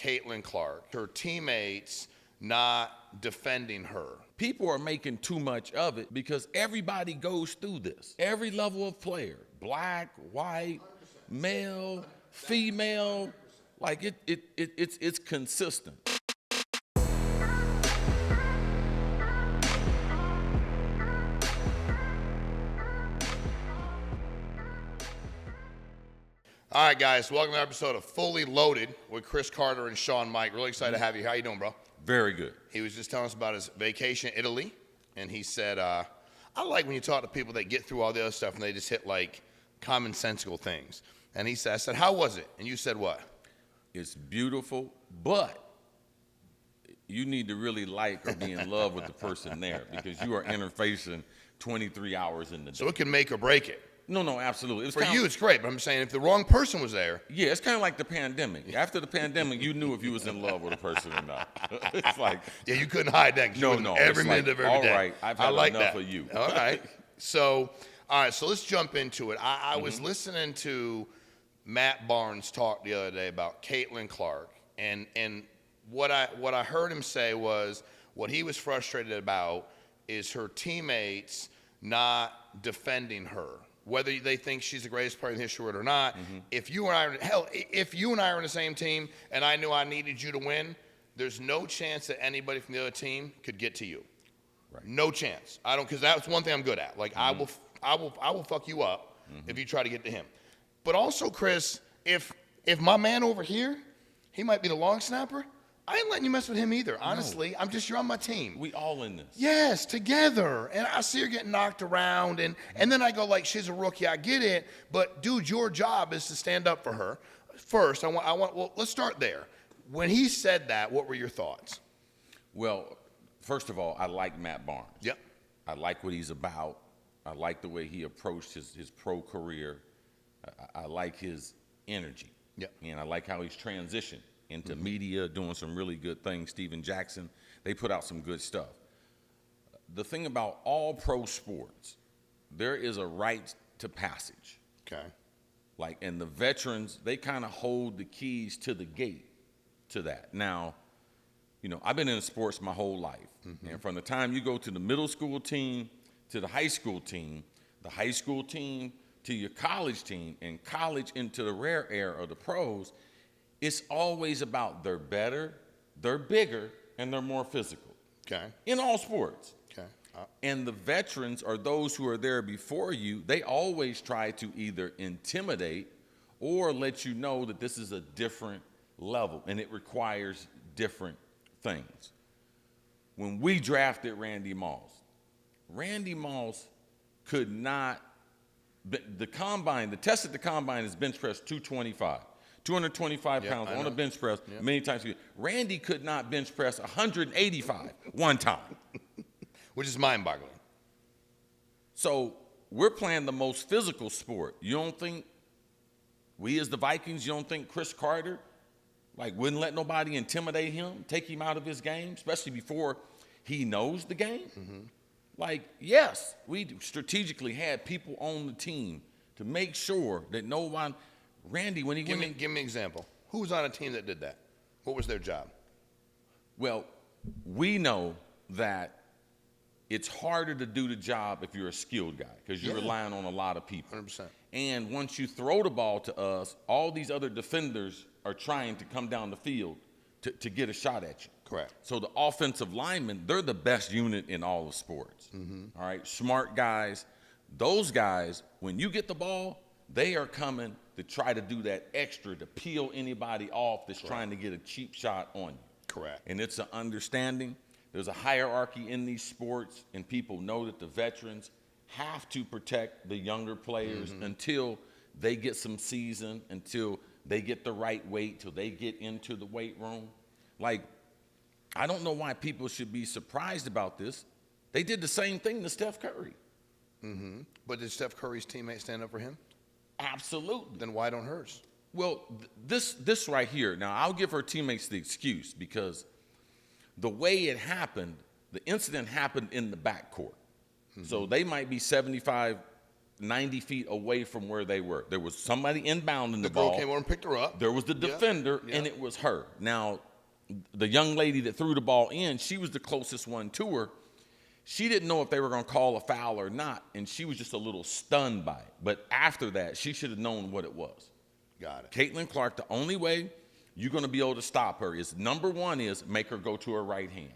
Caitlin Clark, her teammates not defending her. People are making too much of it because everybody goes through this. Every level of player, black, white, 100%. Male, 100%. Female, like it's consistent. All right, guys, welcome to an episode of Fully Loaded with Chris Carter and Shawn Meaike. Really excited to have you. How you doing, bro? Very good. He was just telling us about his vacation in Italy, and he said, I like when you talk to people that get through all the other stuff and they just hit like commonsensical things. And he said, I said, how was it? And you said what? It's beautiful, but you need to really like or be in love with the person there because you are interfacing 23 hours in the day. So it can make or break it. No, absolutely. For you, it's great, but I'm saying if the wrong person was there. Yeah, it's kind of like the pandemic. After the pandemic, you knew if you was in love with a person or not. It's like. Yeah, you couldn't hide that. No. Every minute of every day. All right, I've had enough of you. All right. So let's jump into it. I was listening to Matt Barnes talk the other day about Caitlin Clark, and what I heard him say was what he was frustrated about is her teammates not defending her. Whether they think she's the greatest player in history or not, if you and I are on the same team and I knew I needed you to win, there's no chance that anybody from the other team could get to you. Right. No chance. I don't, because that's one thing I'm good at. Like I will fuck you up if you try to get to him. But also, Chris, if my man over here, he might be the long snapper. I ain't letting you mess with him either. Honestly, No. you're on my team. We all in this. Yes, together. And I see her getting knocked around, and then I go like, she's a rookie. I get it, but dude, your job is to stand up for her. First, well, let's start there. When he said that, what were your thoughts? Well, first of all, I like Matt Barnes. Yep. I like what he's about. I like the way he approached his pro career. I like his energy. Yep. And I like how he's transitioned into media, doing some really good things. Steven Jackson, they put out some good stuff. The thing about all pro sports, there is a rite to passage. Okay. Like, and the veterans, they kind of hold the keys to the gate to that. Now, you know, I've been in sports my whole life. And from the time you go to the middle school team to the high school team to your college team, and college into the rare air of the pros, it's always about they're better, they're bigger, and they're more physical. Okay. In all sports. Okay. And the veterans are those who are there before you. They always try to either intimidate or let you know that this is a different level and it requires different things. When we drafted Randy Moss could not, the test at the combine is bench press 225. 225 pounds on a bench press many times. Randy could not bench press 185 one time. Which is mind-boggling. So we're playing the most physical sport. You don't think we as the Vikings, you don't think Chris Carter wouldn't let nobody intimidate him, take him out of his game, especially before he knows the game? Yes, we strategically had people on the team to make sure that no one. Randy, when he give me an example. Who was on a team that did that? What was their job? Well, we know that it's harder to do the job if you're a skilled guy because you're relying on a lot of people. 100%. And once you throw the ball to us, all these other defenders are trying to come down the field to get a shot at you. Correct. So the offensive linemen, they're the best unit in all of sports. All right, smart guys. Those guys, when you get the ball, they are coming to try to do that extra to peel anybody off that's trying to get a cheap shot on you. Correct. And it's an understanding. There's a hierarchy in these sports, and people know that the veterans have to protect the younger players until they get some season, until they get the right weight, till they get into the weight room. I don't know why people should be surprised about this. They did the same thing to Steph Curry. But did Steph Curry's teammates stand up for him? Absolutely. Then why don't hers? Well, this right here, now I'll give her teammates the excuse because the way it happened, the incident happened in the backcourt. So they might be 75 90 feet away from where they were. There was somebody inbounding the girl ball. came over and picked her up. There was the defender, Yeah. and it was her. Now, the young lady that threw the ball in, she was the closest one to her. She didn't know if they were going to call a foul or not, and she was just a little stunned by it. But after that, she should have known what it was. Got it. Caitlin Clark, the only way you're going to be able to stop her is, number one is make her go to her right hand.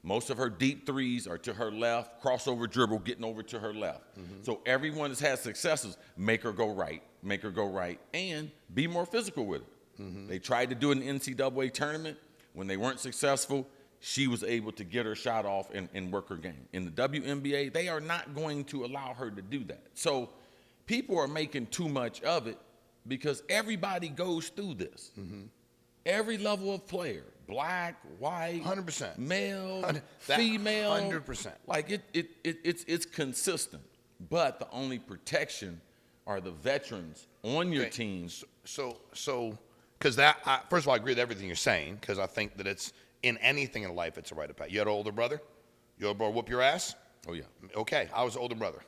Most of her deep threes are to her left, crossover dribble, getting over to her left. So everyone that's had successes, make her go right, and be more physical with it. They tried to do it in the NCAA tournament. When they weren't successful, she was able to get her shot off and work her game. In the WNBA, they are not going to allow her to do that. So people are making too much of it because everybody goes through this. Every level of player, black, white, 100%, male, female, 100%. Like it's consistent. But the only protection are the veterans on your teams. So, because first of all, I agree with everything you're saying, because I think that it's in anything in life, it's a rite of passage. You had an older brother? Your older brother whoop your ass? Oh, yeah. Okay, I was an older brother.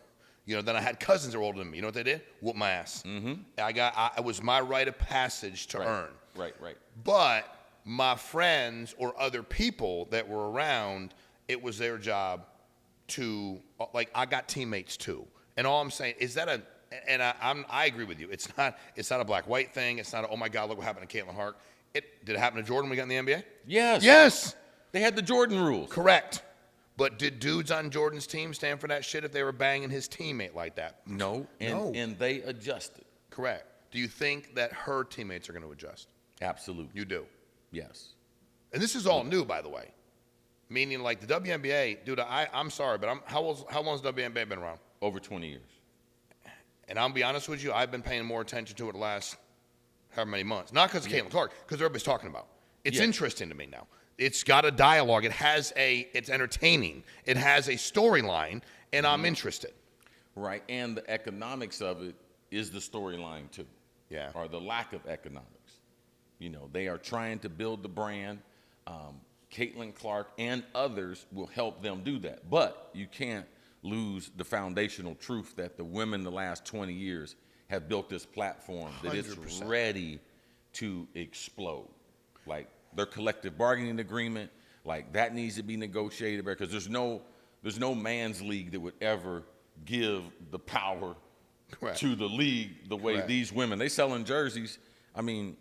Then I had cousins that were older than me. You know what they did? Whoop my ass. It was my rite of passage to earn. Right. But my friends or other people that were around, it was their job to, like, I got teammates too. And all I'm saying is that I agree with you. It's not a black-white thing. It's not oh my God, look what happened to Caitlin Clark. Did it happen to Jordan when we got in the NBA? Yes. Yes. They had the Jordan rules. Correct. But did dudes on Jordan's team stand for that shit if they were banging his teammate like that? No. And they adjusted. Correct. Do you think that her teammates are going to adjust? Absolutely. You do? Yes. And this is all new, by the way. Meaning, like, the WNBA, dude, I'm sorry, but how long has the WNBA been around? Over 20 years. And I'll be honest with you, I've been paying more attention to it the last however many months. Not because of Caitlin Clark, because everybody's talking about it. It's interesting to me now. It's got a dialogue. It's entertaining. It has a storyline, and I'm interested. Right, and the economics of it is the storyline too. Yeah. Or the lack of economics. They are trying to build the brand. Caitlin Clark and others will help them do that. But you can't lose the foundational truth that the women the last 20 years have built this platform that 100%. It's ready to explode. Like their collective bargaining agreement, like that needs to be negotiated because there's no man's league that would ever give the power to the league the way these women. They selling jerseys. I mean,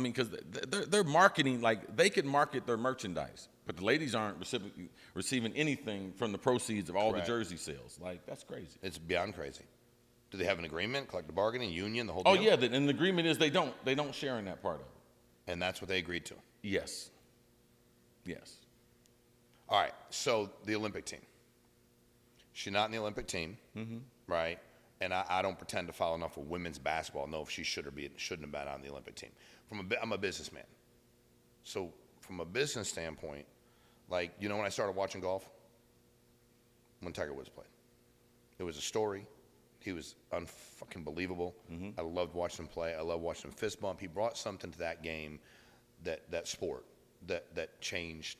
because they're marketing, like they could market their merchandise, but the ladies aren't receiving anything from the proceeds of all the jersey sales. Like, that's crazy. It's beyond crazy. Do they have an agreement, collective bargaining, union, the whole deal? Oh, yeah, and the agreement is they don't share in that part of it. And that's what they agreed to? Yes. All right, so the Olympic team. She's not in the Olympic team, right? And I don't pretend to follow enough of women's basketball to know if she shouldn't have been on the Olympic team. I'm a businessman. So from a business standpoint, like, when I started watching golf? When Tiger Woods played. It was a story. He was unfucking believable. I loved watching him play. I loved watching him fist bump. He brought something to that game, that sport, that changed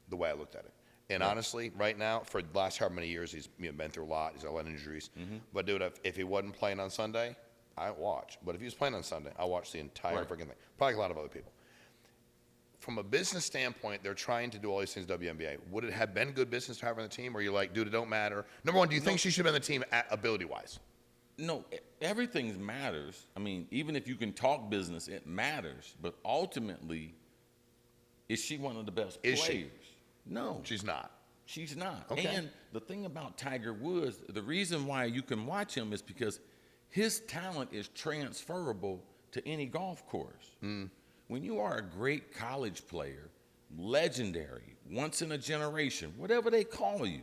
the way I looked at it. And honestly, right now, for the last however many years, he's been through a lot. He's had a lot of injuries. But dude, if he wasn't playing on Sunday, I'd watch. But if he was playing on Sunday, I'd watch the entire freaking thing. Probably a lot of other people. From a business standpoint, they're trying to do all these things WNBA. Would it have been good business to have her on the team, or you're like, dude, it don't matter? Number one, do you think she should have been on the team ability-wise? No, everything matters. I mean, even if you can talk business, it matters. But ultimately, is she one of the best players? She? No. She's not. She's not. Okay. And the thing about Tiger Woods, the reason why you can watch him is because his talent is transferable to any golf course. When you are a great college player, legendary, once in a generation, whatever they call you,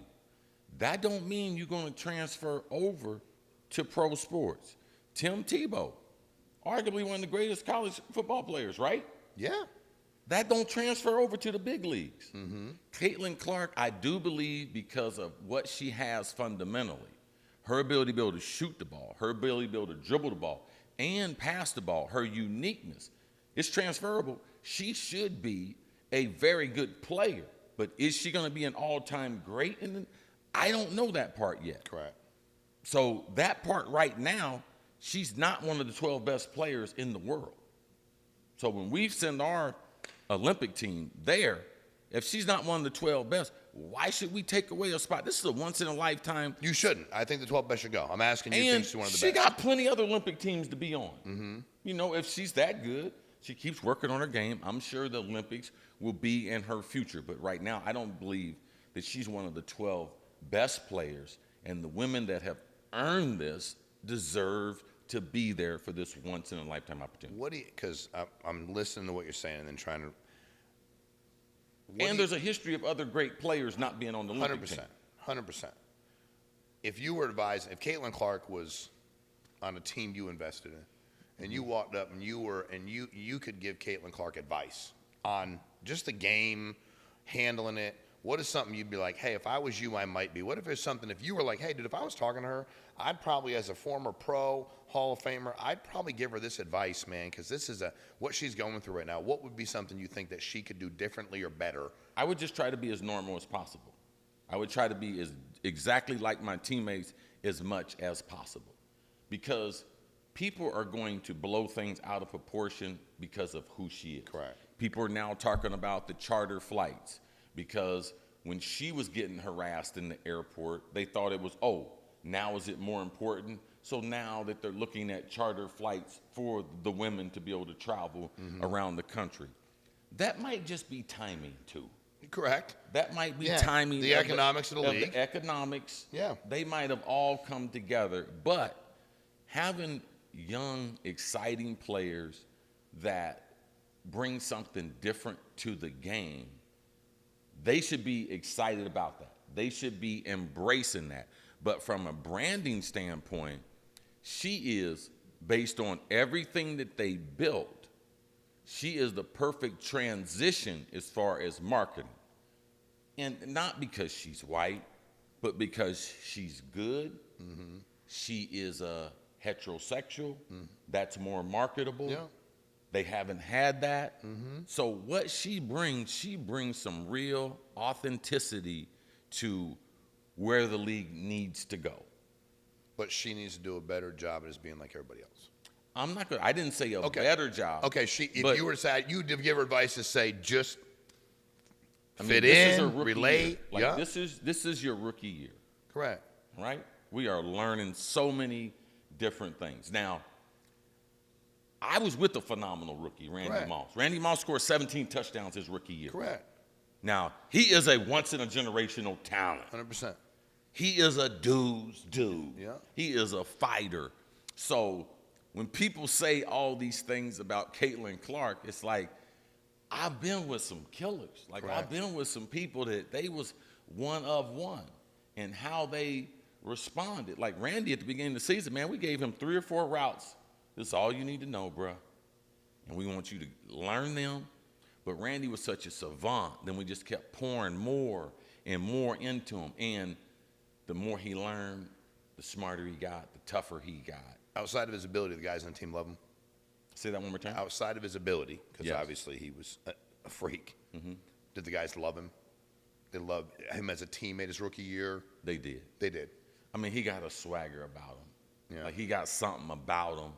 that don't mean you're going to transfer over to pro sports. Tim Tebow, arguably one of the greatest college football players, right? Yeah. That don't transfer over to the big leagues. Caitlin Clark, I do believe, because of what she has fundamentally, her ability to be able to shoot the ball, her ability to be able to dribble the ball and pass the ball, her uniqueness, it's transferable. She should be a very good player, but is she going to be an all-time great? I don't know that part yet. Correct. So that part right now, she's not one of the 12 best players in the world. So when we send our Olympic team there, if she's not one of the 12 best, why should we take away a spot? This is a once-in-a-lifetime. You shouldn't. I think the 12 best should go. I'm asking you if you think she's one of the she best. got plenty other Olympic teams to be on. Mm-hmm. You know, if she's that good, she keeps working on her game, I'm sure the Olympics will be in her future. But right now, I don't believe that she's one of the 12 best players, and the women that have earned this deserve to be there for this once-in-a-lifetime opportunity. What do you, because I'm listening to what you're saying and then trying to. And there's a history of other great players not being on the Olympic team. 100%. If you were advising, if Caitlin Clark was on a team you invested in, and you walked up and you could give Caitlin Clark advice on just the game, handling it, what is something you'd be like, hey, if I was you, I might be? What if there's something, if you were like, hey, dude, if I was talking to her, I'd probably, as a former pro, Hall of Famer, I'd probably give her this advice, man, because this is what she's going through right now. What would be something you think that she could do differently or better? I would just try to be as normal as possible. I would try to be exactly like my teammates as much as possible, because people are going to blow things out of proportion because of who she is. Correct. People are now talking about the charter flights, because when she was getting harassed in the airport, they thought it was, now is it more important? So now that they're looking at charter flights for the women to be able to travel around the country, that might just be timing too. Correct. That might be timing. The economics of the league. The economics. Yeah. They might have all come together, but having young, exciting players that bring something different to the game, they should be excited about that. They should be embracing that. But from a branding standpoint, she is, based on everything that they built, she is the perfect transition as far as marketing. And not because she's white, but because she's good. Mm-hmm. She is a heterosexual. That's more marketable. Yeah. They haven't had that. Mm-hmm. So what she brings some real authenticity to where the league needs to go. But she needs to do a better job at just being like everybody else. I didn't say a better job. Okay, if you were to say, you'd give her advice to say, just fit this in, is her relate. Like, this is your rookie year. Correct. Right? We are learning so many different things. Now, I was with a phenomenal rookie, Randy Moss. Randy Moss scored 17 touchdowns his rookie year. Correct. Now, he is a once-in-a-generational talent. 100%. He is a dude's dude. Yeah. He is a fighter. So when people say all these things about Caitlin Clark, it's like, I've been with some killers. Like, I've been with some people that they was one of one, and how they responded. Like Randy at the beginning of the season, man, we gave him 3 or 4 routes. This is all you need to know, bruh. And we want you to learn them. But Randy was such a savant. Then we just kept pouring more and more into him. And the more he learned, the smarter he got, the tougher he got. Outside of his ability, the guys on the team love him. Say that one more time. Outside of his ability, because obviously he was a freak. Mm-hmm. Did the guys love him? They loved him as a teammate his rookie year? They did. They did. I mean, he got a swagger about him. Yeah. Like, he got something about him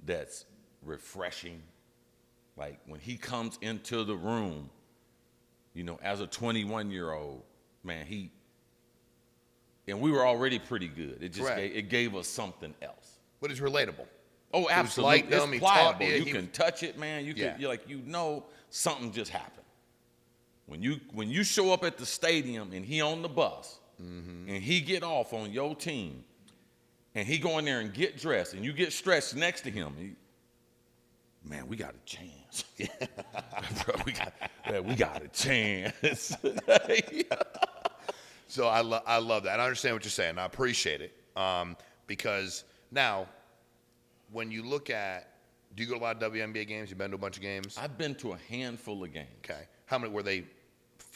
that's refreshing. Like, when he comes into the room, you know, as a 21-year-old, man, and we were already pretty good. It just gave us something else. But it's relatable. Oh, absolutely. Like them, it's pliable. you can touch it, man. You're like, something just happened. When you show up at the stadium and he on the bus, and he get off on your team, and he go in there and get dressed, and you get stretched next to him, man, we got a chance. Bro, we got a chance. So I love that. I understand what you're saying. I appreciate it. Because now, when you look at, do you go to a lot of WNBA games? You've been to a bunch of games? I've been to a handful of games. Okay. How many were they?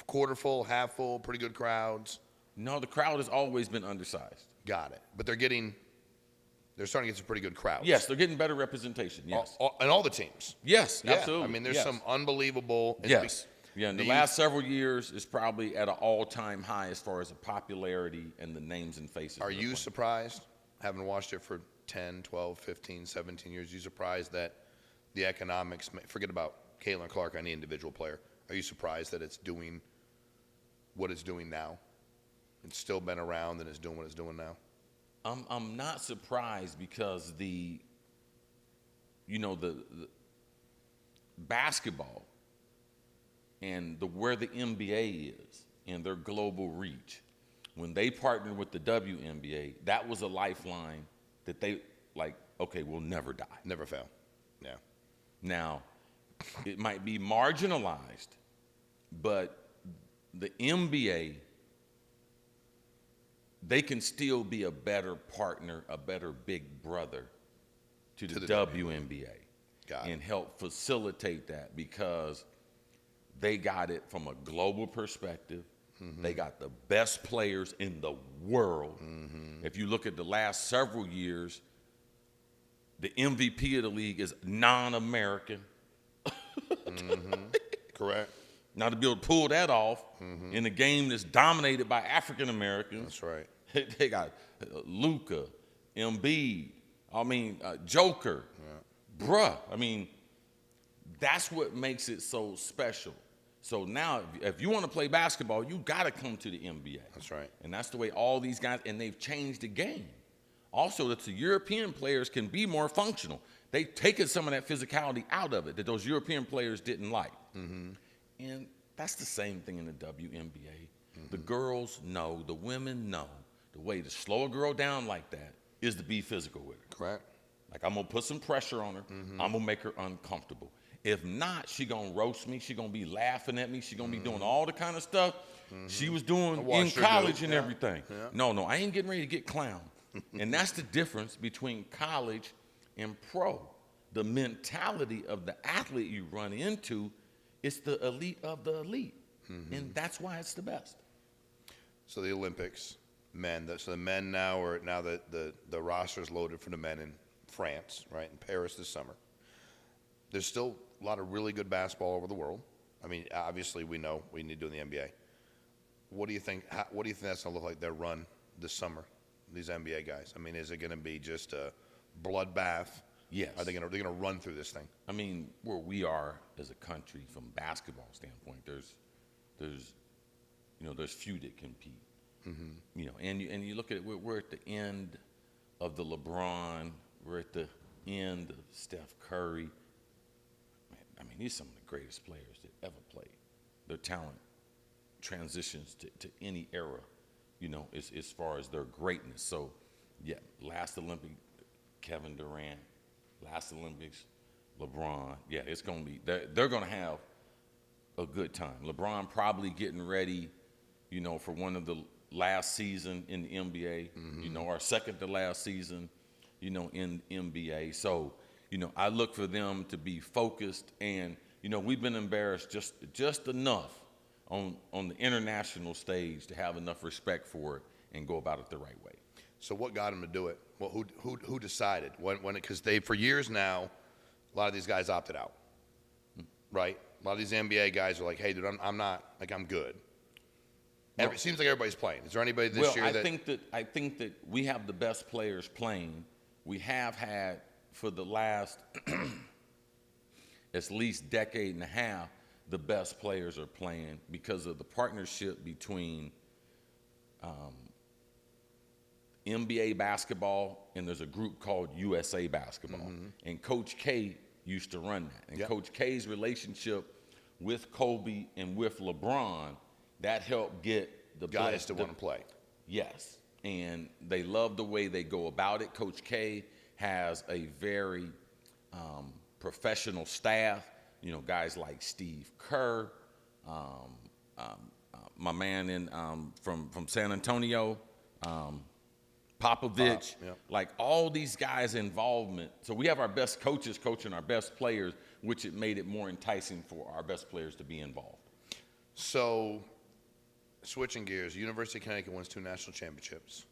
Quarter full, half full, pretty good crowds? No, the crowd has always been undersized. Got it. But they're starting to get some pretty good crowds. Yes, they're getting better representation, yes. And all the teams. Yes, yeah. absolutely. I mean, there's some unbelievable. Yes. Yeah, in the last several years is probably at an all-time high as far as the popularity and the names and faces. Are you surprised? having watched it for 10, 12, 15, 17 years, are you surprised that the economics, forget about Caitlin Clark, any individual player, are you surprised that it's doing what it's doing now? It's still been around and it's doing what it's doing now? I'm not surprised because the basketball and where the NBA is and their global reach, when they partnered with the WNBA, that was a lifeline that they we'll never die. Never fail. Yeah. Now, it might be marginalized, but the NBA, they can still be a better partner, a better big brother to the WNBA and help facilitate that because they got it from a global perspective. Mm-hmm. They got the best players in the world. Mm-hmm. If you look at the last several years, the MVP of the league is non-American. Mm-hmm. Correct. Now to be able to pull that off in a game that's dominated by African Americans. That's right. They got Luka, Embiid, Joker, bruh. That's what makes it so special. So now, if you want to play basketball, you got to come to the NBA. That's right. And that's the way all these guys, and they've changed the game. Also, that the European players can be more functional. They've taken some of that physicality out of it that those European players didn't like. Mm-hmm. And that's the same thing in the WNBA. Mm-hmm. The girls know, the women know, the way to slow a girl down like that is to be physical with her. Correct. Like, I'm going to put some pressure on her. Mm-hmm. I'm going to make her uncomfortable. If not, she going to roast me. She going to be laughing at me. She going to be doing all the kind of stuff she was doing in college and everything. Yeah. No, I ain't getting ready to get clowned. And that's the difference between college and pro. The mentality of the athlete you run into is the elite of the elite. Mm-hmm. And that's why it's the best. So the Olympics, men. So the men now the roster is loaded for the men in France, right, in Paris this summer. There's still a lot of really good basketball over the world. Obviously we know we need to do in the NBA. What do you think? What do you think that's going to look like their run this summer? These NBA guys. Is it going to be just a bloodbath? Yes. Are they going to run through this thing? Where we are as a country from basketball standpoint, there's few that compete. Mm-hmm. And you look at it. We're at the end of the LeBron. We're at the end of Steph Curry. These are some of the greatest players that ever played. Their talent transitions to any era, as far as their greatness. So, yeah, last Olympic, Kevin Durant. Last Olympics, LeBron. Yeah, it's going to be, they're going to have a good time. LeBron probably getting ready, for one of the last season in the NBA, or second to last season, in NBA. So, I look for them to be focused and, we've been embarrassed just enough on the international stage to have enough respect for it and go about it the right way. So what got them to do it? Well, who decided? Because for years now, a lot of these guys opted out, right? A lot of these NBA guys are like, hey, dude, I'm not, I'm good. It seems like everybody's playing. Is there anybody this year that... I think that we have the best players playing. We have had for the last at least decade and a half, the best players are playing because of the partnership between NBA basketball and there's a group called USA Basketball. Mm-hmm. And Coach K used to run that. And Coach K's relationship with Kobe and with LeBron, that helped get the guys to want to play. Yes. And they love the way they go about it. Coach K has a very professional staff, guys like Steve Kerr, my man from San Antonio, Popovich, like all these guys' involvement. So we have our best coaches coaching our best players, which it made it more enticing for our best players to be involved. So, switching gears, University of Connecticut wins 2 national championships,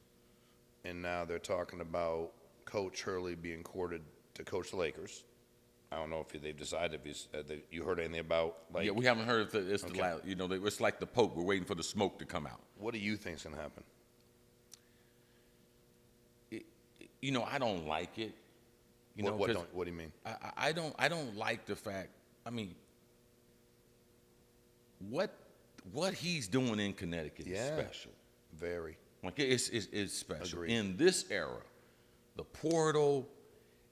and now they're talking about Coach Hurley being courted to coach the Lakers. I don't know if they've decided if you heard anything about. Yeah, we haven't heard if it's the last. It's like the Pope. We're waiting for the smoke to come out. What do you think is going to happen? I don't like it. What do you mean? I don't like the fact. I mean, what he's doing in Connecticut is special. Very. Like it's special. Agreed. In this era, the portal,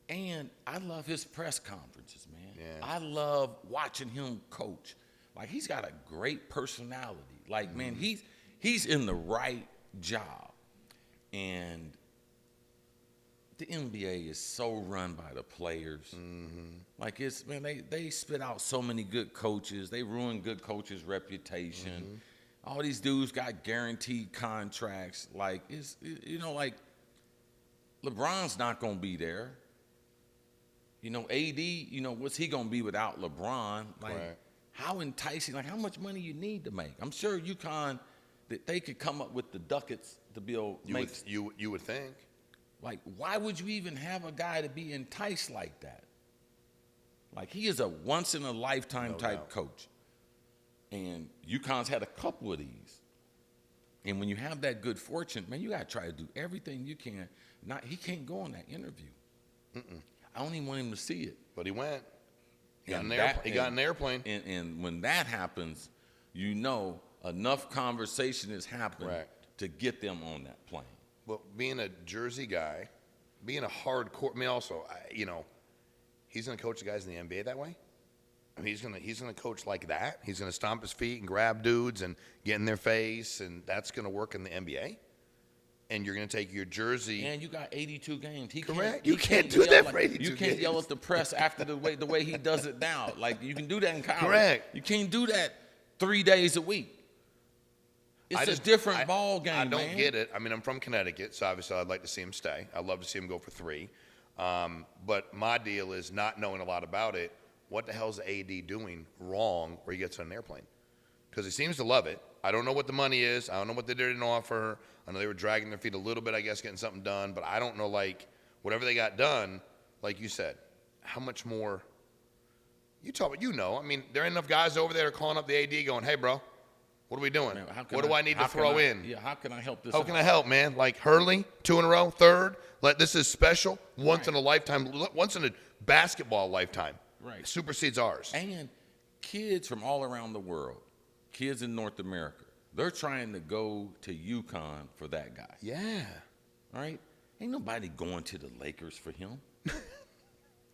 and I love his press conferences, man. Yeah. I love watching him coach. Like he's got a great personality. Like man, he's in the right job, and the NBA is so run by the players. Like they spit out so many good coaches. They ruin good coaches' reputation. All these dudes got guaranteed contracts. Like like LeBron's not gonna be there. AD, what's he gonna be without LeBron? Like Right. how enticing? Like how much money you need to make? I'm sure UConn that they could come up with the ducats to be able to make. You would think. Like, why would you even have a guy to be enticed like that? Like, he is a once-in-a-lifetime type coach. And UConn's had a couple of these. And when you have that good fortune, man, you got to try to do everything you can. He can't go on that interview. I don't even want him to see it. But he went. He got an airplane. And when that happens, enough conversation has happened to get them on that plane. Well, being a Jersey guy, being a hardcore, also, he's going to coach the guys in the NBA that way. I mean, he's gonna coach like that. He's gonna stomp his feet and grab dudes and get in their face, and that's gonna work in the NBA. And you're gonna take your jersey. And you got 82 games. Correct. You can't do that for 82 games. You can't games. yell at the press after the way he does it now. Like you can do that in college. Correct. You can't do that 3 days a week. It's a different ball game, I don't man. get it. I mean, I'm from Connecticut, so obviously I'd like to see him stay. I'd love to see him go for 3. But my deal is not knowing a lot about it. What the hell's the AD doing wrong where he gets on an airplane? Because he seems to love it. I don't know what the money is. I don't know what they didn't offer. I know they were dragging their feet a little bit, I guess, getting something done. But I don't know, whatever they got done, like you said, how much more? You talk about, I mean, there ain't enough guys over there calling up the AD going, hey, bro, what are we doing? Man, what do I need to throw in? Yeah, how can I help this How can I help, man? Like Hurley, 2 in a row, 3rd. This is special, once in a lifetime, once in a basketball lifetime. Right. Supersedes ours. And kids from all around the world, kids in North America, they're trying to go to UConn for that guy. Yeah. All right? Ain't nobody going to the Lakers for him.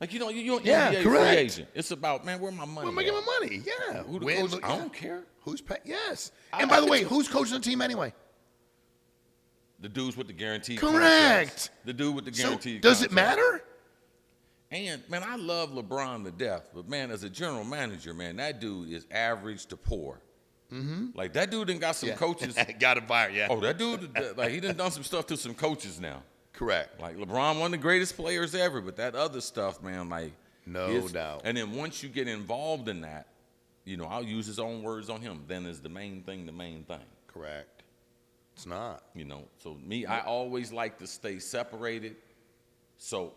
You're an Yeah, NBA correct. free agent. It's about, man, where my money Where am I getting my money? Yeah. Who the Win, coach? I don't care. Who's paying? Yes. And by the way, who's coaching the team anyway? The dudes with the guaranteed Correct. contracts. The dude with the guaranteed does it contract. matter? And, man, I love LeBron to death. But, man, as a general manager, man, that dude is average to poor. Like, that dude done got some coaches. Got him fired, yeah. Oh, that dude, he done some stuff to some coaches now. Correct. Like, LeBron, one of the greatest players ever. But that other stuff, man, no doubt. And then once you get involved in that, I'll use his own words on him. Then is the main thing. Correct. It's not. So me, I always like to stay separated. So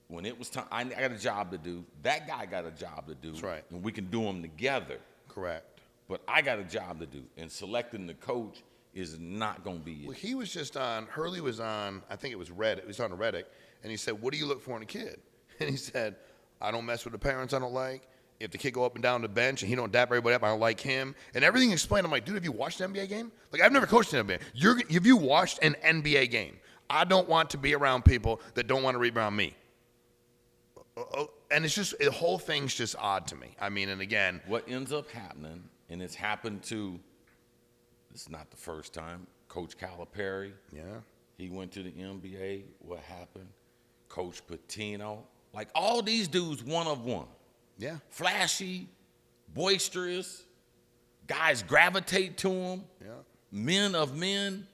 when it was time, I got a job to do. That guy got a job to do. That's right. And we can do them together. Correct. But I got a job to do. And selecting the coach is not going to be it. Well, he was just on, Hurley was on, I think it was Reddit. He was on Reddit. And he said, what do you look for in a kid? And he said, I don't mess with the parents I don't like. If the kid go up and down the bench and he don't dap everybody up, I don't like him. And everything explained. I'm like, dude, have you watched an NBA game? I've never coached an NBA. Have you watched an NBA game? I don't want to be around people that don't want to rebound me. And it's just, the whole thing's just odd to me. I mean, and again. What ends up happening, and it's happened to, it's not the first time, Coach Calipari. Yeah. He went to the NBA. What happened? Coach Pitino. All these dudes, one of one. Yeah. Flashy, boisterous, guys gravitate to them. Yeah. Men of men,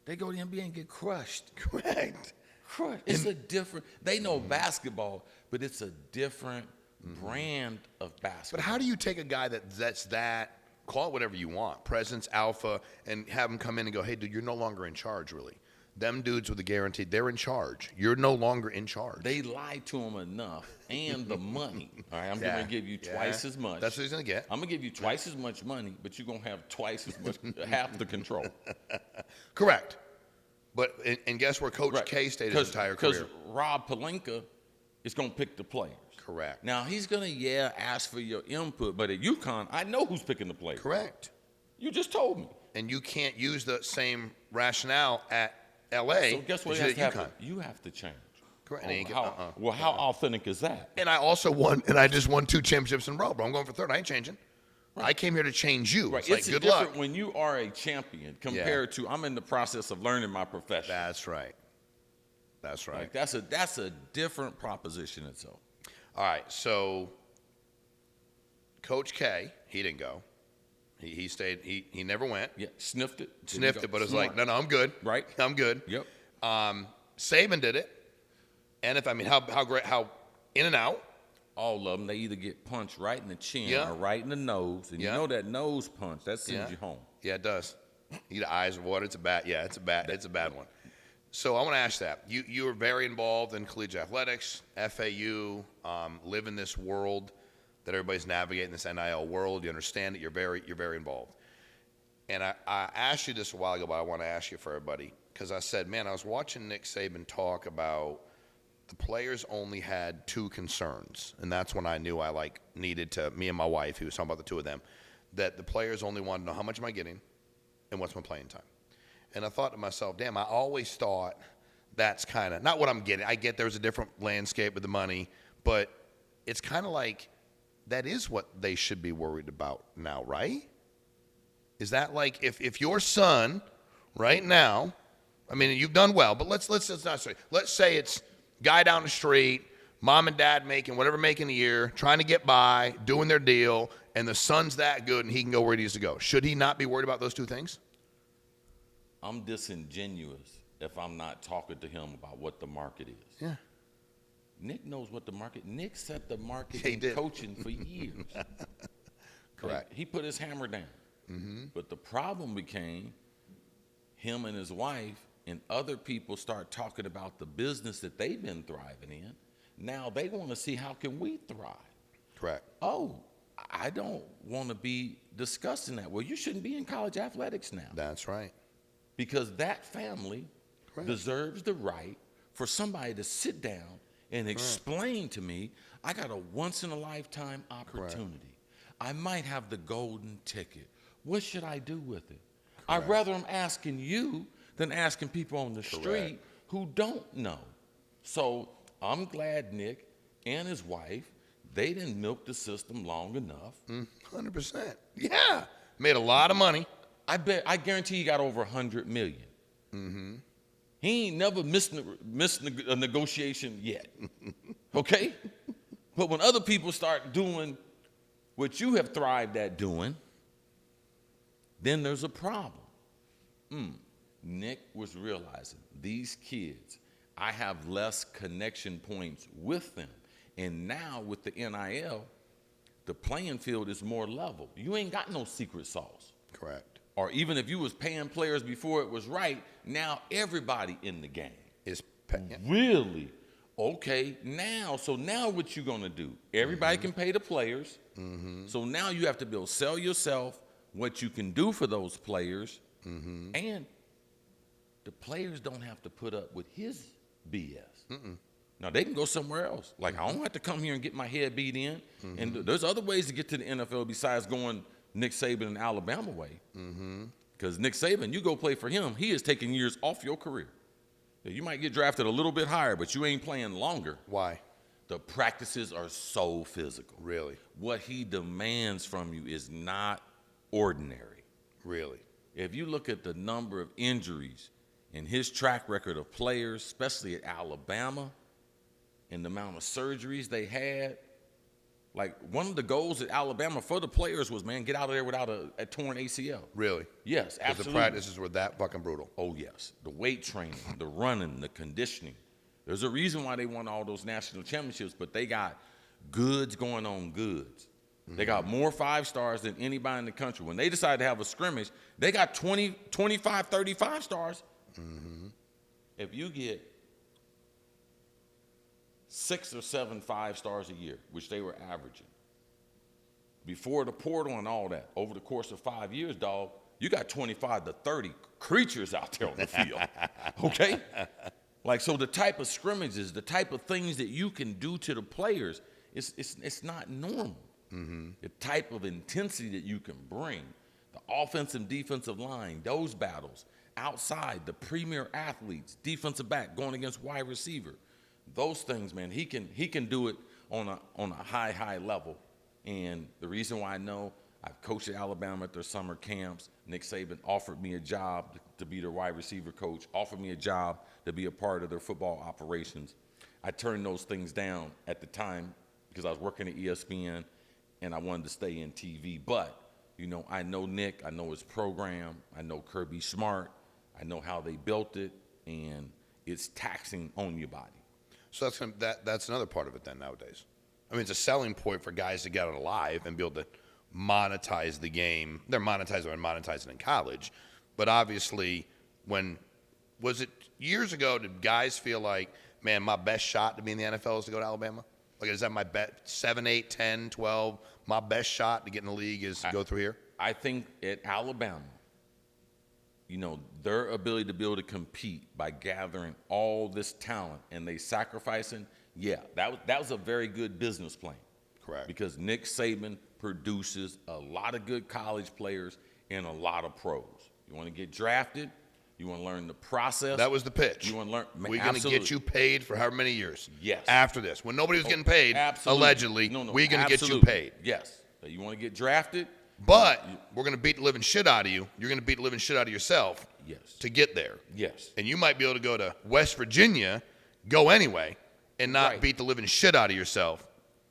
they go to the NBA and get crushed. Correct. Crushed. It's a different, they know basketball, but it's a different brand of basketball. But how do you take a guy that's that, call it whatever you want, presence, alpha, and have him come in and go, hey, dude, you're no longer in charge, really. Them dudes with the guarantee, they're in charge. You're no longer in charge. They lie to him enough, and the money. All right, I'm going to give you twice as much. That's what he's going to get. I'm going to give you twice as much money, but you're going to have twice as much, half the control. Correct. But and guess where Coach K stayed his entire career? Because Rob Pelinka is going to pick the players. Correct. Now, he's going to, ask for your input, but at UConn, I know who's picking the players. Correct. You just told me. And you can't use the same rationale at L.A. So guess what as has you to did at happen? UConn. You have to change. Correct. Well, how authentic is that? And I just won 2 championships in a row, but I'm going for 3rd. I ain't changing. Right. I came here to change you. Right. It's like, good luck. When you are a champion compared to I'm in the process of learning my profession. That's right. That's right. Like that's a different proposition itself. All right, so Coach K, he didn't go. He stayed. He never went. Yeah, sniffed it, but it's like, no, I'm good. Right, I'm good. Yep. Saban did it, and how great, how in and out. All of them, they either get punched right in the chin Yeah. or right in the nose, and you know that nose punch that sends you home. Yeah, it does. You the eyes of water. It's a bad. Yeah, it's a bad one. So I want to ask that. You are very involved in collegiate athletics, FAU, live in this world that everybody's navigating, this NIL world. You understand that you're very involved. And I asked you this a while ago, but I want to ask you for everybody, because I said, man, I was watching Nick Saban talk about the players only had 2 concerns, and that's when I knew I needed to, me and my wife, he was talking about the 2 of them, that the players only wanted to know how much am I getting and what's my playing time. And I thought to myself, damn, I always thought that's kind of, not what I'm getting. I get there's a different landscape with the money, but it's kind of like that is what they should be worried about now, right? Is that like if your son right now, I mean, you've done well, but let's not say, let's say it's guy down the street, mom and dad making whatever making a year, trying to get by, doing their deal, and the son's that good and he can go where he needs to go. Should he not be worried about those 2 things? I'm disingenuous if I'm not talking to him about what the market is. Yeah. Nick knows what the market. Nick set the market He in did. coaching for years. Correct. Like, he put his hammer down. Mm-hmm. But the problem became him and his wife and other people start talking about the business that they've been thriving in. Now they want to see how can we thrive. Correct. Oh, I don't want to be discussing that. Well, you shouldn't be in college athletics now. That's right. Because that family deserves the right for somebody to sit down and explain to me, I got a once-in-a-lifetime opportunity. I might have the golden ticket. What should I do with it? I'd rather I'm asking you than asking people on the street who don't know. So I'm glad Nick and his wife, they didn't milk the system long enough. 100%. Yeah. Made a lot of money. I guarantee he got over 100 million. Mm-hmm. He ain't never missed a negotiation yet. Okay? But when other people start doing what you have thrived at doing, then there's a problem. Nick was realizing these kids, I have less connection points with them. And now with the NIL, the playing field is more level. You ain't got no secret sauce. Correct. Or even if you was paying players before it was right, now everybody in the game Is really okay. Now what you gonna do? Everybody can pay the players. So now you have to build, sell yourself, what you can do for those players, and the players don't have to put up with his BS. Now they can go somewhere else. Like I don't have to come here and get my head beat in. And there's other ways to get to the NFL besides going Nick Saban and Alabama way. Because Nick Saban, you go play for him, he is taking years off your career. You might get drafted a little bit higher, but you ain't playing longer. Why? The practices are so physical. Really? What he demands from you is not ordinary. Really? If you look at the number of injuries and his track record of players, especially at Alabama, and the amount of surgeries they had, like one of the goals at Alabama for the players was, man, get out of there without a torn ACL. Really? Yes, Because absolutely. the practices were that fucking brutal. Oh, yes. The weight training, the running, the conditioning. There's a reason why they won all those national championships, but they got goods going on goods. They got more 5-stars than anybody in the country. When they decided to have a scrimmage, they got 20, 25, 35 stars. If you get 6 or 7 5-stars a year, which they were averaging, before the portal and all that, over the course of 5 years, dog, you got 25 to 30 creatures out there on the field, okay? Like, so the type of scrimmages, the type of things that you can do to the players, it's not normal. The type of intensity that you can bring, the offensive and defensive line, those battles, outside, the premier athletes, defensive back going against wide receiver, those things, man, he can do it on a high level. And the reason why I know, I've coached at Alabama at their summer camps. Nick Saban offered me a job to be their wide receiver coach, offered me a job to be a part of their football operations. I turned those things down at the time because I was working at ESPN and I wanted to stay in TV. But, you know, I know Nick, I know his program, I know Kirby Smart, I know how they built it, and it's taxing on your body. So that's another part of it then nowadays. I mean, it's a selling point for guys to get out alive and be able to monetize the game. They're monetizing in college. But obviously, was it years ago, did guys feel like, man, my best shot to be in the NFL is to go to Alabama? Like, is that my bet 7, 8, 10, 12? My best shot to get in the league is to go through here? I think at Alabama, you know, their ability to be able to compete by gathering all this talent and they sacrificing, that was a very good business plan. Correct. Because Nick Saban produces a lot of good college players and a lot of pros. You want to get drafted, you want to learn the process. That was the pitch. You want to learn. We're going to get you paid for however many years. Yes. After this. When nobody was getting paid, allegedly, we're going to get you paid. Yes. So you want to get drafted. But we're going to beat the living shit out of you. You're going to beat the living shit out of yourself to get there. Yes. And you might be able to go to West Virginia, go anyway, and not beat the living shit out of yourself.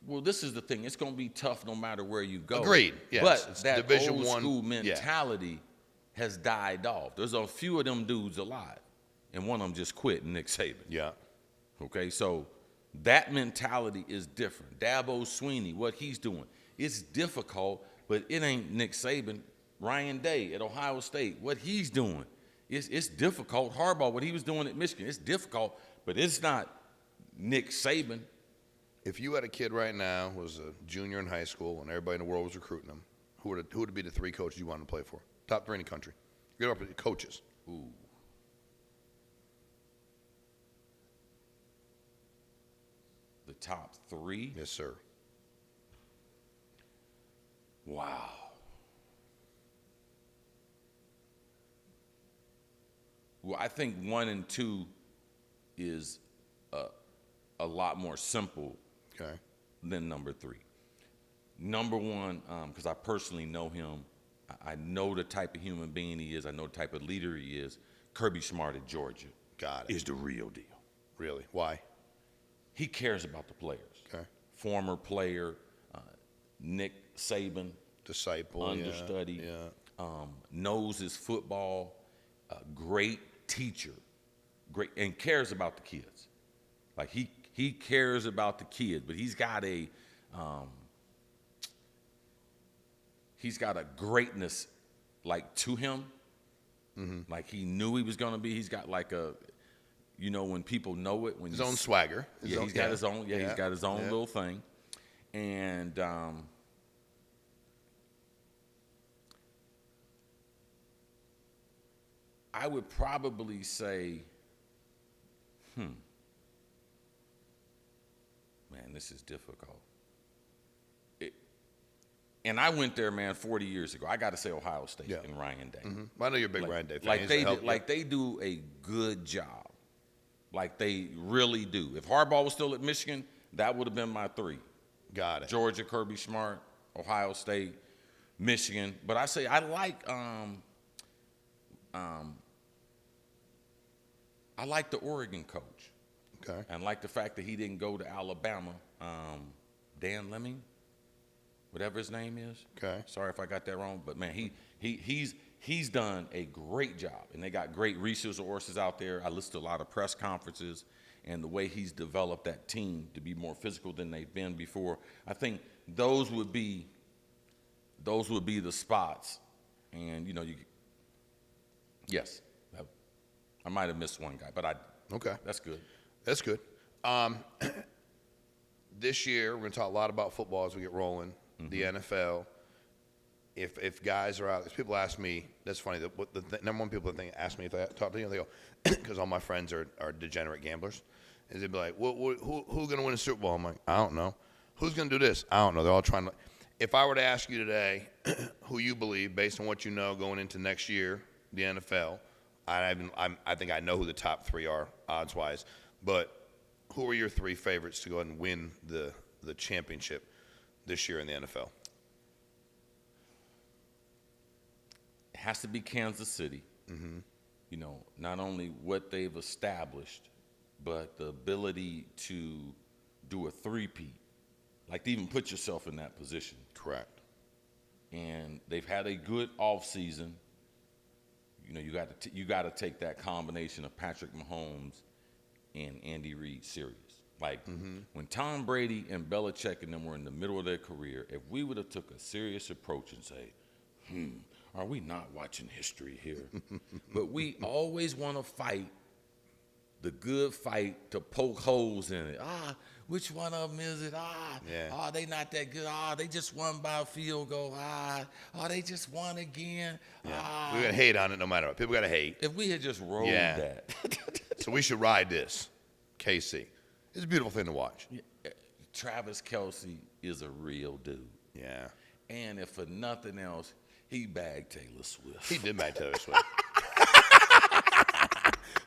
Well, this is the thing. It's going to be tough no matter where you go. Agreed. Yes. But it's that Division old I school mentality has died off. There's a few of them dudes alive, and one of them just quit, Nick Saban. Yeah. Okay, so that mentality is different. Dabo Swinney, what he's doing, it's difficult, but it ain't Nick Saban. Ryan Day at Ohio State, what he's doing, it's difficult. Harbaugh, what he was doing at Michigan, it's difficult, but it's not Nick Saban. If you had a kid right now who was a junior in high school and everybody in the world was recruiting him, who would be the 3 coaches you want to play for? Top 3 in the country. Get up with coaches. Ooh. The top 3? Yes, sir. Wow. Well, I think 1 and 2 is a lot more simple than number 3. Number 1, because I personally know him, I know the type of human being he is. I know the type of leader he is. Kirby Smart at Georgia is the real deal. Really? Why? He cares about the players. Okay. Former player, Nick Saban, disciple, understudy, knows his football, great teacher, great, and cares about the kids. Like he cares about the kids, but he's got a greatness like to him. Mm-hmm. Like he knew he was gonna be. He's got like a, you know, when people know it, when his own swagger. He's got his own. He's got his own little thing, and I would probably say, man, this is difficult. And I went there, man, 40 years ago. I got to say Ohio State and Ryan Day. Mm-hmm. I know you're a big Ryan Day fan. They do a good job. Like they really do. If Harbaugh was still at Michigan, that would have been my 3. Got it. Georgia, Kirby Smart, Ohio State, Michigan. But I say I like the Oregon coach. Okay. And like the fact that he didn't go to Alabama. Dan Lemming, whatever his name is. Okay. Sorry if I got that wrong, but man, he's done a great job, and they got great resources out there. I listened to a lot of press conferences, and the way he's developed that team to be more physical than they've been before. I think those would be the spots, and you know, yes, I might have missed one guy, but that's good. That's good. This year, we're going to talk a lot about football as we get rolling. Mm-hmm. The NFL. if guys are out, people ask me, that's funny, what the number one people think ask me if I talk to you, they go, because all my friends are degenerate gamblers, is they'd be like, who's going to win a Super Bowl? I'm like, I don't know. Who's going to do this? I don't know. They're all trying to. If I were to ask you today who you believe, based on what you know going into next year, the NFL, I think I know who the top three are, odds-wise, but who are your three favorites to go ahead and win the championship this year in the NFL? It has to be Kansas City. You know, not only what they've established, but the ability to do a three-peat, like to even put yourself in that position. Correct. And they've had a good offseason. You know, you got to take that combination of Patrick Mahomes and Andy Reid serious. Like when Tom Brady and Belichick and them were in the middle of their career, if we would have took a serious approach and say, are we not watching history here? But we always want to fight the good fight to poke holes in it. Which one of them is it? They not that good. They just won by a field goal. They just won again. Yeah. We're going to hate on it no matter what. People got to hate. If we had just rolled that. So we should ride this, KC. It's a beautiful thing to watch. Travis Kelce is a real dude. Yeah. And if for nothing else, he bagged Taylor Swift. He did bag Taylor Swift.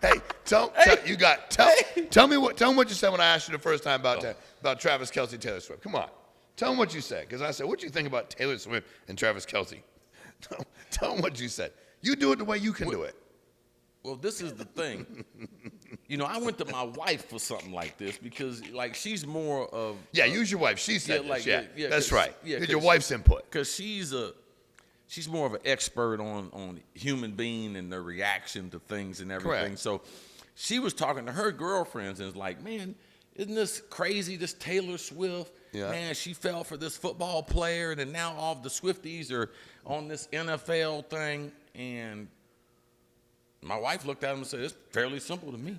Hey, tell me what you said when I asked you the first time about Travis Kelce and Taylor Swift. Come on, tell them what you said, because I said, "What do you think about Taylor Swift and Travis Kelce?" Tell them what you said. You do it the way you can do it. Well, this is the thing. You know, I went to my wife for something like this because, like, she's more of use your wife. She said this. That's right. Get your wife's input, because she's more of an expert on human being and their reaction to things and everything. Correct. So she was talking to her girlfriends and was like, man, isn't this crazy, this Taylor Swift? Yeah. Man, she fell for this football player, and then now all of the Swifties are on this NFL thing. And my wife looked at them and said, it's fairly simple to me.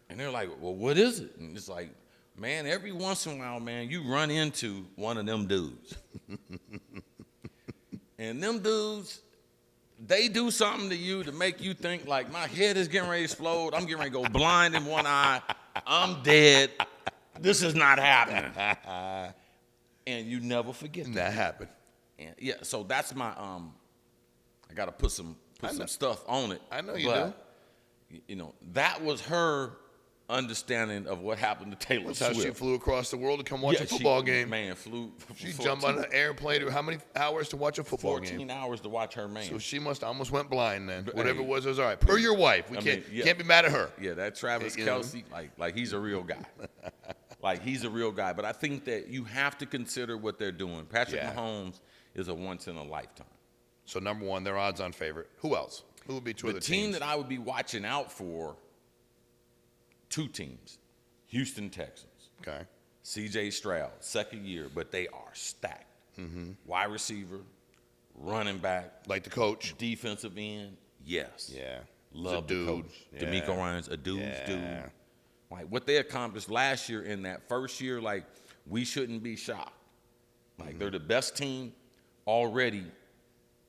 And they're like, well, what is it? And it's like, man, every once in a while, man, you run into one of them dudes. And them dudes, they do something to you to make you think, like, my head is getting ready to explode. I'm getting ready to go blind in one eye. I'm dead. This is not happening. And you never forget that. That happened. And so that's my, I got to put some stuff on it. I know you do. You know, that was her understanding of what happened to Taylor Swift. That's how she flew across the world to come watch a football game. Man, flew. She jumped on an airplane. How many hours to watch a football game? 14 hours to watch her man. So she must almost went blind then. But, whatever it was all right. Per your wife. We can't be mad at her. Yeah, that Travis Kelce, like he's a real guy. Like, he's a real guy. But I think that you have to consider what they're doing. Patrick Mahomes is a once-in-a-lifetime. So, number one, their odds-on favorite. Who else? Who would be two of the teams? The team that I would be watching out for, two teams. Houston Texans. Okay. C.J. Stroud, second year, but they are stacked. Wide receiver, running back. Like the coach? Defensive end, yes. Yeah. Love the coach. Yeah. D'Amico Ryans, a dude's dude. Like, what they accomplished last year in that first year, like, we shouldn't be shocked. Like, they're the best team already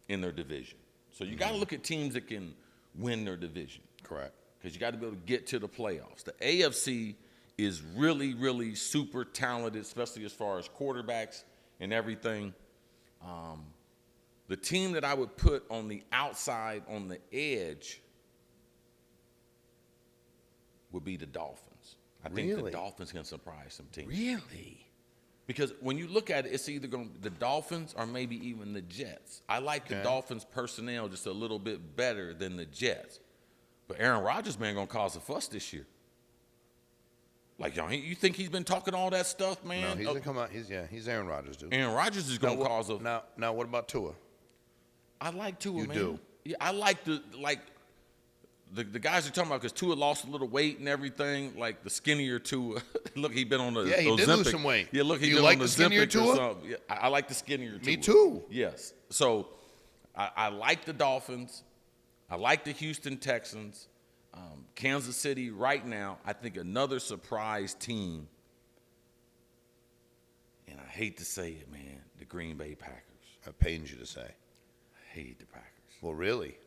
in their division. So you got to look at teams that can win their division. Correct. Because you got to be able to get to the playoffs. The AFC is really, really super talented, especially as far as quarterbacks and everything. The team that I would put on the outside, on the edge, would be the Dolphins. I think the Dolphins can surprise some teams. Really? Because when you look at it, it's either going to be the Dolphins or maybe even the Jets. I like the Dolphins' personnel just a little bit better than the Jets. But Aaron Rodgers, man, going to cause a fuss this year. Like, y'all, you think he's been talking all that stuff, man? No, he's going to come out. He's Aaron Rodgers, dude. Aaron Rodgers is going to cause a... Now, what about Tua? I like Tua, man. You do? Yeah, I like the guys are talking about, because Tua lost a little weight and everything, like the skinnier Tua. Look, he been on the he did lose some weight. Yeah, look, he been like on the skinnier Ozempic Tua? or something. Yeah, I like the skinnier Tua. Me too. Yes. So I like the Dolphins. I like the Houston Texans. Kansas City right now, I think another surprise team, and I hate to say it, man, the Green Bay Packers. That pains you to say. I hate the Packers. Well, really?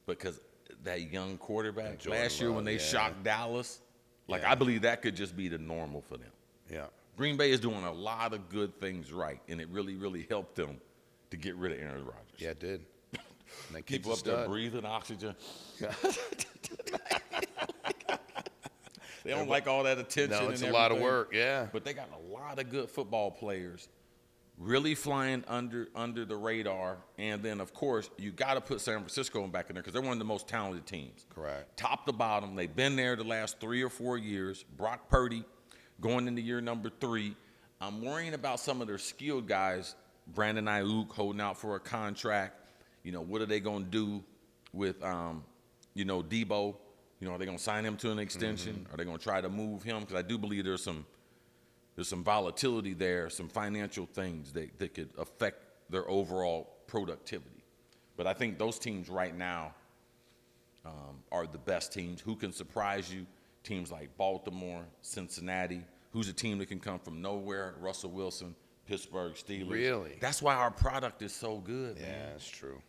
Because that young quarterback Jordan last year when they Love, yeah. shocked Dallas, Yeah. I believe that could just be the normal for them. Yeah. Green Bay is doing a lot of good things right, and it really, really helped them to get rid of Aaron Rodgers. Yeah, it did. And they People up there breathing oxygen. They don't like all that attention. No, it's and a lot of everything. work, yeah. But they got a lot of good football players really flying under the radar. And then, of course, you got to put San Francisco back in there because they're one of the most talented teams. Correct. Top to bottom. They've been there the last 3 or 4 years. Brock Purdy going into year number 3. I'm worrying about some of their skilled guys. Brandon Ayuk holding out for a contract. You know, what are they going to do with, Debo? You know, are they going to sign him to an extension? Are they going to try to move him? Because I do believe there's some volatility there, some financial things that could affect their overall productivity. But I think those teams right now are the best teams. Who can surprise you? Teams like Baltimore, Cincinnati. Who's a team that can come from nowhere? Russell Wilson, Pittsburgh Steelers. Really? That's why our product is so good, Yeah, man. that's true.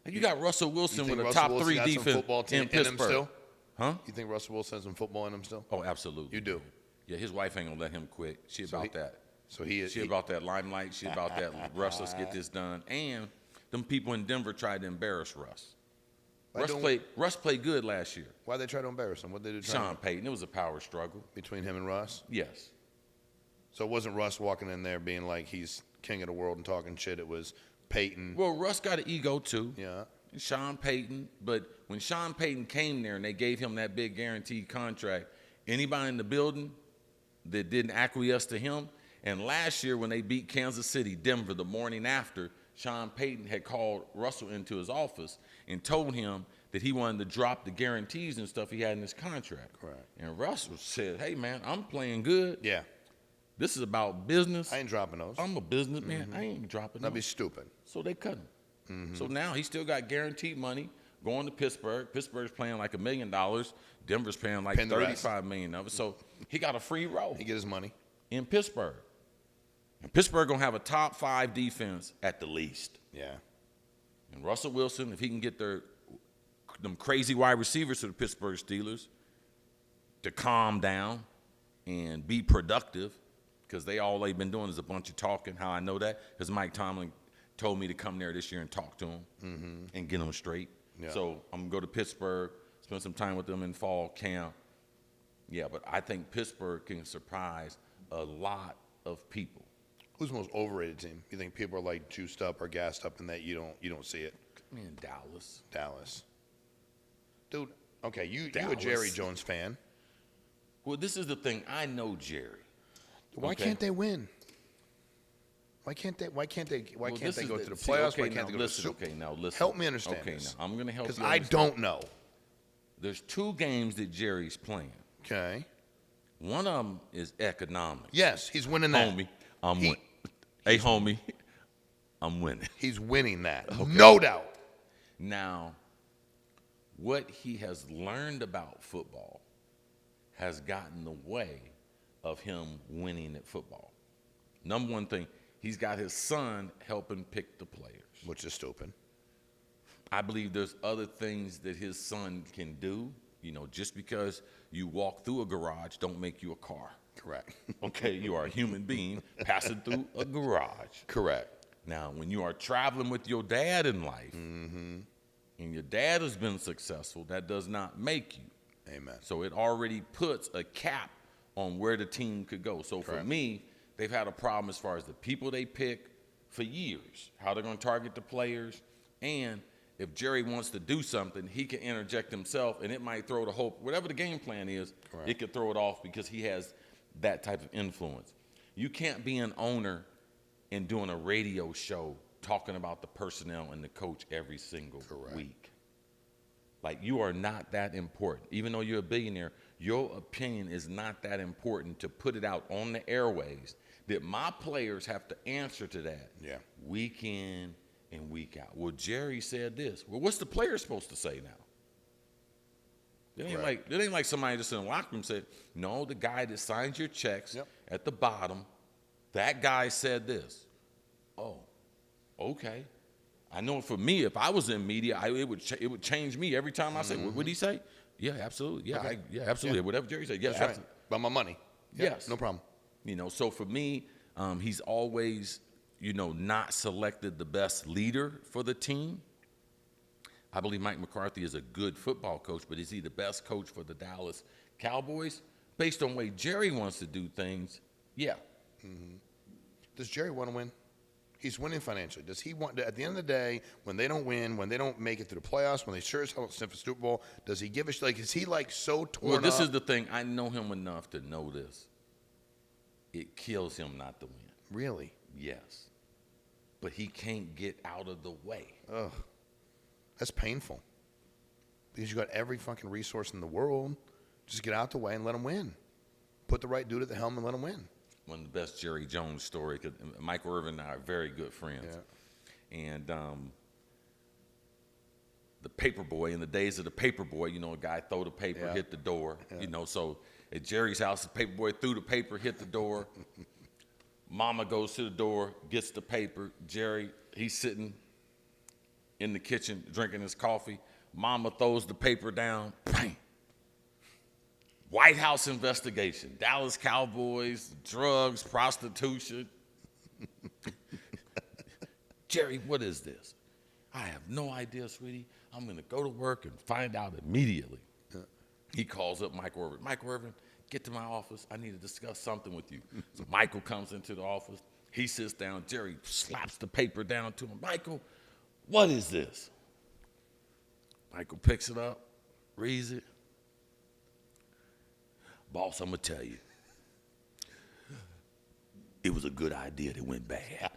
And you got Russell Wilson You with think a Russell top Wilson 3 got some defense football team in in him Pittsburgh. still? Huh? You think Russell Wilson has some football in him still? Oh, absolutely. You do? Yeah, his wife ain't gonna let him quit. She about that. So he is. She about that limelight. She about that. Russ, let's get this done. And them people in Denver tried to embarrass Russ. Russ played good last year. Why they try to embarrass him? What they do? Sean Payton. It was a power struggle between him and Russ. Yes. So it wasn't Russ walking in there being like he's king of the world and talking shit. It was Peyton. Well, Russ got an ego too. Yeah. Sean Payton. But when Sean Payton came there and they gave him that big guaranteed contract, anybody in the building that didn't acquiesce to him. And last year when they beat Kansas City, Denver, the morning after, Sean Payton had called Russell into his office and told him that he wanted to drop the guarantees and stuff he had in his contract. Correct. And Russell said, hey, man, I'm playing good. Yeah. This is about business. I ain't dropping those. I'm a businessman. I ain't dropping That'd be those. stupid. So they cut him. So now he still got guaranteed money going to Pittsburgh. Pittsburgh's paying like $1 million. Denver's paying like $35 million of it. So he got a free roll. He get his money in Pittsburgh. And Pittsburgh gonna have a top 5 defense at the least. Yeah. And Russell Wilson, if he can get them crazy wide receivers to the Pittsburgh Steelers to calm down and be productive, because all they've been doing is a bunch of talking. How I know that? Because Mike Tomlin told me to come there this year and talk to him and get them straight. Yeah. So I'm gonna go to Pittsburgh, spend some time with them in fall camp. Yeah, but I think Pittsburgh can surprise a lot of people. Who's the most overrated team? You think people are like juiced up or gassed up in that you don't see it? Man, Dallas. Dallas. Dude, okay, you a Dallas. Jerry Jones fan. Well, this is the thing. I know Jerry. Why Okay. can't they win? Why can't they go to the playoffs? See, Why okay, can't now they go listen, to the Super? okay, now listen. Help me understand Okay, this. now I'm going to help you Because I understand. don't know. There's 2 games that Jerry's playing. Okay. One of them is economics. Yes, he's winning that. Homie, I'm winning. Hey, homie, I'm winning. He's winning that. Okay. No doubt. Now, what he has learned about football has gotten in the way of him winning at football. Number one thing, he's got his son helping pick the players. Which is stupid. I believe there's other things that his son can do. You know, just because you walk through a garage don't make you a car. Correct. Okay, you are a human being passing through a garage. Correct. Now, when you are traveling with your dad in life, and your dad has been successful, that does not make you. Amen. So it already puts a cap on where the team could go. So for me, they've had a problem as far as the people they pick for years, how they're going to target the players, and if Jerry wants to do something, he can interject himself, and it might throw the whole, whatever the game plan is, it could throw it off because he has that type of influence. You can't be an owner and doing a radio show talking about the personnel and the coach every single week. Like, you are not that important. Even though you're a billionaire, your opinion is not that important to put it out on the airwaves that my players have to answer to that week in and week out. Well, Jerry said this. Well, what's the player supposed to say now? It ain't like somebody just in the locker room said, no, the guy that signs your checks at the bottom, that guy said this. Oh, okay. I know for me, if I was in media, it would change me every time I say, what did he say? Yeah, absolutely. Yeah, Okay. absolutely. Yeah. Whatever Jerry said, yes, That's right. About my money. Yeah, Yes. no problem. So for me, he's always, not selected the best leader for the team. I believe Mike McCarthy is a good football coach, but is he the best coach for the Dallas Cowboys? Based on the way Jerry wants to do things, yeah. Does Jerry want to win? He's winning financially. Does he want to, at the end of the day, when they don't win, when they don't make it through the playoffs, when they sure as hell don't sniff a Super Bowl, does he give a shit? Is he so torn Well, this up? is the thing. I know him enough to know this. It kills him not to win. Really? Yes. But he can't get out of the way. Ugh. That's painful. Because you got every fucking resource in the world. Just get out the way and let him win. Put the right dude at the helm and let him win. One of the best Jerry Jones story, because Michael Irvin and I are very good friends. Yeah. And the paper boy, in the days of the paper boy, a guy throw the paper, Yeah. hit the door. Yeah. So at Jerry's house, the paper boy threw the paper, hit the door. Mama goes to the door, gets the paper. Jerry, he's sitting in the kitchen drinking his coffee. Mama throws the paper down. Bang. White House investigation. Dallas Cowboys, drugs, prostitution. Jerry, what is this? I have no idea, sweetie. I'm going to go to work and find out immediately. Yeah. He calls up Michael Irvin. Michael Irvin, get to my office. I need to discuss something with you. So Michael comes into the office. He sits down. Jerry slaps the paper down to him. Michael, what is this? Michael picks it up, reads it. Boss, I'm going to tell you, it was a good idea that went bad.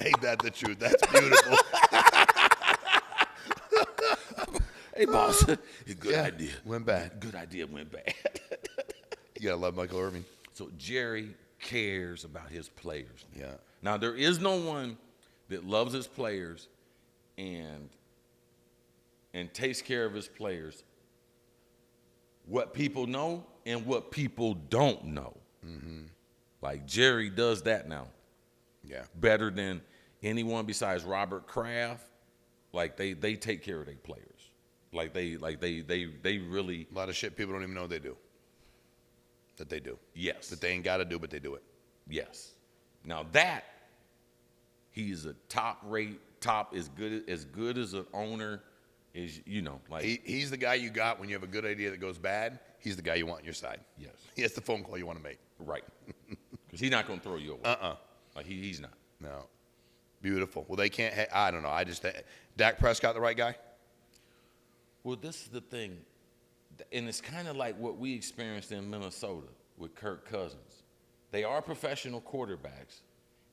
Ain't that the truth? That's beautiful. Hey, boss, a good idea. Went bad. Good idea went bad. You got to love Michael Irvin. So Jerry cares about his players. Yeah. Now, there is no one that loves his players and takes care of his players what people know and what people don't know. Mm-hmm. Like Jerry does that now. Yeah. Better than anyone besides Robert Kraft. Like they take care of their players. Like they really. A lot of shit people don't even know they do. That they do. Yes. That they ain't got to do, but they do it. Yes. Now that he's a top as good as an owner is, like He's the guy you got when you have a good idea that goes bad. He's the guy you want on your side. yes. He has the phone call you want to make. Right. Because he's not going to throw you away. Like he's not. No. Beautiful. Well, they can't. I don't know. Dak Prescott, the right guy? Well, this is the thing, and it's kind of like what we experienced in Minnesota with Kirk Cousins. They are professional quarterbacks,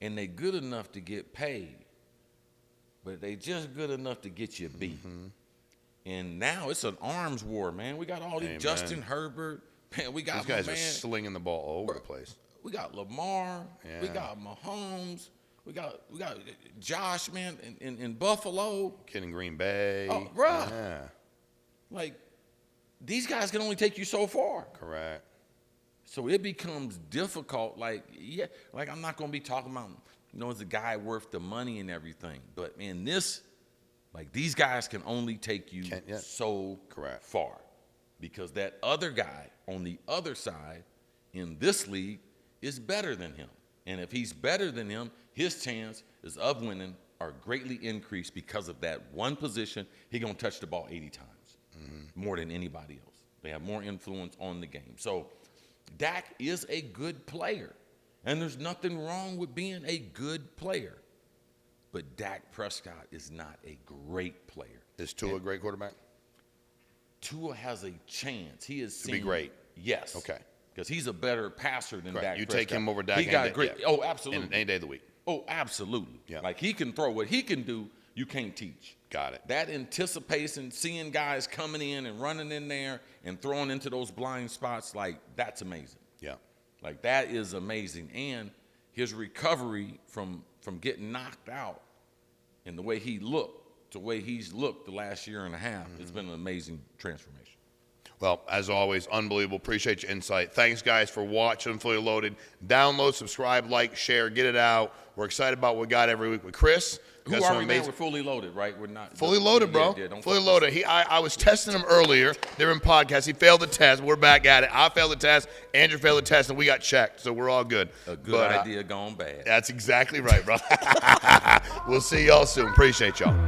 and they're good enough to get paid, but they just good enough to get you beat. Mm-hmm. And now it's an arms war, man. We got all these Justin Herbert. Man, we got these guys are slinging the ball all over the place. We got Lamar. Yeah. We got Mahomes. We got Josh, man, in Buffalo. Kid in Green Bay. Oh, bro. Yeah. Like, these guys can only take you so far. Correct. So it becomes difficult. Like, I'm not going to be talking about, is the guy worth the money and everything. But, man, these guys can only take you so far. Because that other guy on the other side in this league is better than him. And if he's better than him, his chance is of winning are greatly increased because of that one position. He's going to touch the ball 80 times, more than anybody else. They have more influence on the game. So Dak is a good player, and there's nothing wrong with being a good player. But Dak Prescott is not a great player. Is Tua a great quarterback? Tua has a chance. He is to be great. Yes. Okay. Because he's a better passer than Dak Prescott. You take him over Dak. He got great. Yeah. Oh, absolutely. Any day of the week. Oh, absolutely. Yeah. Like he can throw. What he can do, you can't teach. Got it. That anticipation, seeing guys coming in and running in there and throwing into those blind spots, like that's amazing. Yeah. Like that is amazing. And his recovery from getting knocked out and the way he looked, the way he's looked the last year and a half, it's been an amazing transformation. Well, as always, unbelievable. Appreciate your insight. Thanks, guys, for watching Fully Loaded. Download, subscribe, like, share, get it out. We're excited about what we got every week with Chris. Who are we, man? We're fully loaded, right? We're not fully loaded, bro. Yeah, fully loaded. I was testing him earlier. They're in podcast. He failed the test. We're back at it. I failed the test. Andrew failed the test, and we got checked, so we're all good. A good idea gone bad. That's exactly right, bro. We'll see y'all soon. Appreciate y'all.